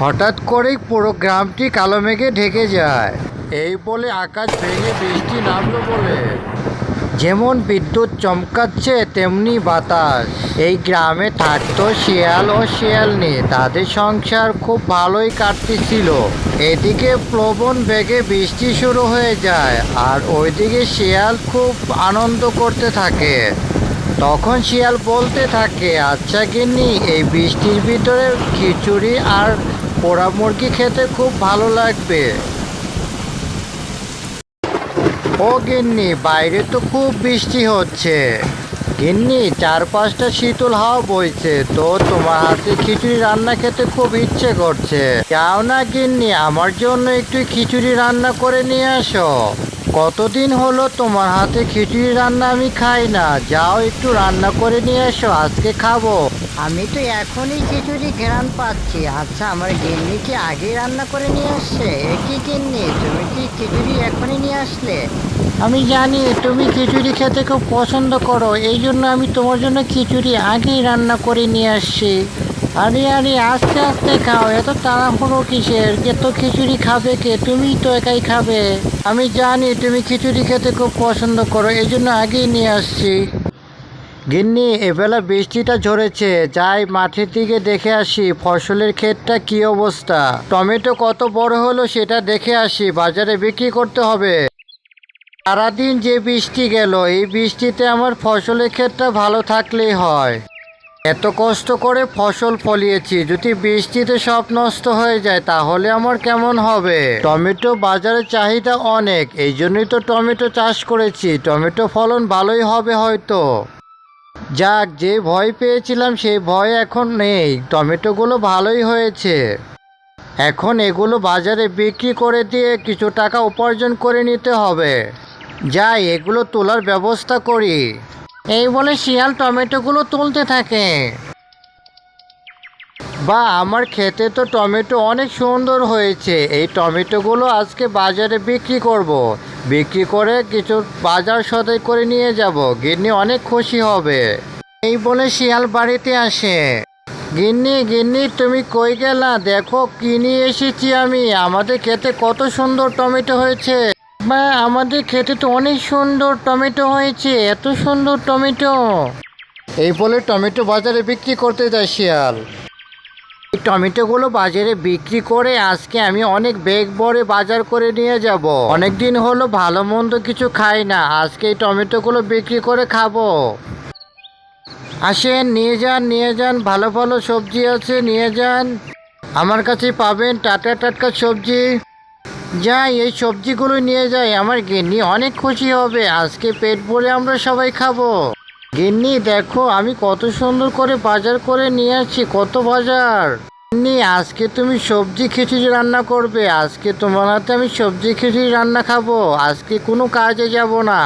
হঠাৎ করেই পুরো গ্রামটি কালো মেঘে ঢেকে যায়। এই বলে আকাশ ভেঙে বৃষ্টি নামলো বলে। যেমন বিদ্যুৎ চমকাচ্ছে তেমনি বাতাস। এই গ্রামে থাকতো শিয়াল ও শিয়ালনি। তাদের সংসার খুব ভালোই কাটতেছিল। এদিকে প্লবন বেগে বৃষ্টি শুরু হয়ে যায়, আর ওইদিকে শিয়াল খুব আনন্দ করতে থাকে। তখন শিয়াল বলতে থাকে, আচ্ছা গিন্নি, এই বৃষ্টির ভিতরে খিচুড়ি আর পোড়া মুরগি খেতে খুব ভালো লাগবে। ও গিন্নি, বাইরে তো খুব বৃষ্টি হচ্ছে। গিন্নি, চারপাশটা শীতল হাওয়া বইছে, তো তোমার হাতে খিচুড়ি রান্না খেতে খুব ইচ্ছে করছে। যাও না গিন্নি, আমার জন্য একটু খিচুড়ি রান্না করে নিয়ে আসো। কতদিন হলো তোমার হাতে খিচুড়ি রান্না আমি খাই না। যাও একটু রান্না করে নিয়ে এসো, আজকে খাবো। আমি তো এখনই খিচুড়ি ঘ্রাণ পাচ্ছি। আচ্ছা, আমার গিন্নি কি আগেই রান্না করে নিয়ে আসছে? একই গিন্নি, তুমি কি খিচুড়ি এখনই নিয়ে আসলে? আমি জানি তুমি খিচুড়ি খেতে খুব পছন্দ করো, এই জন্য আমি তোমার জন্য খিচুড়ি আগেই রান্না করে নিয়ে আসছি। আরে আরে, আস্তে আস্তে খাও, এত তাড়াহুড়ো কিসের? কে তো খিচুড়ি খাবে কে? তুমিই তো একাই খাবে। আমি জানি তুমি খিচুড়ি খেতে খুব পছন্দ করো, এই জন্য আগেই নিয়ে আসছি। গিন্নি, এবেলা বৃষ্টিটা ঝরেছে, যাই মাঠের দিকে দেখে আসি ফসলের ক্ষেতটা কি অবস্থা। টমেটো কত বড় হলো সেটা দেখে আসি, বাজারে বিক্রি করতে হবে। সারাদিন যে বৃষ্টি গেল, এই বৃষ্টিতে আমার ফসলের ক্ষেতটা ভালো থাকলেই হয়। এত কষ্ট করে ফসল ফলিয়েছি, যদি বৃষ্টিতে সব নষ্ট হয়ে যায় তাহলে আমার কেমন হবে? টমেটো বাজারে চাহিদা অনেক, এই জন্যই তো টমেটো চাষ করেছি। টমেটো ফলন ভালোই হবে হয়তো। যাক, যে ভয় পেয়েছিলাম সেই ভয় এখন নেই। টমেটোগুলো ভালোই হয়েছে। এখন এগুলো বাজারে বিক্রি করে দিয়ে কিছু টাকা উপার্জন করে নিতে হবে। যাই, এগুলো তোলার ব্যবস্থা করি। এই বলে শিয়াল টমেটোগুলো তুলতে থাকে। বা, আমার খেতে তো টমেটো অনেক সুন্দর হয়েছে। এই টমেটোগুলো আজকে বাজারে বিক্রি করব। বিক্রি করে কিছু বাজার সদাই করে নিয়ে যাব, গিন্নি অনেক খুশি হবে। এই বলে শিয়াল বাড়িতে আসে। গিন্নি গিন্নি, তুমি কই গেলা? দেখো কি নিয়ে এসেছি আমি। আমাদের খেতে কত সুন্দর টমেটো হয়েছে। বা, আমাদের খেতে তো অনেক সুন্দর টমেটো হয়েছে, এত সুন্দর টমেটো। এই বলে টমেটো বাজারে বিক্রি করতে যায় শিয়াল। এই টমেটোগুলো বাজারে বিক্রি করে আজকে আমি অনেক ব্যাগ ভরে বাজার করে নিয়ে যাব। অনেক দিন হলো ভালো মন্দ কিছু খাই না, আজকে এই টমেটোগুলো বিক্রি করে খাবো। আসেন, নিয়ে যান নিয়ে যান, ভালো ভালো সবজি আছে, নিয়ে যান। আমার কাছে পাবেন টাটকা টাটকা সবজি। যাই, এই সবজিগুলো নিয়ে যাই, আমার গিন্নি অনেক খুশি হবে। আজকে পেট ভরে আমরা সবাই খাবো। গিন্নি দেখো, আমি কত সুন্দর করে বাজার করে নিয়ে আসছি, কত বাজার। গিন্নি, আজকে তুমি সবজি খিচুড়ি রান্না করবে। আজকে তোমার হাতে আমি সবজি খিচুড়ি রান্না খাবো। আজকে কোনো কাজে যাব না।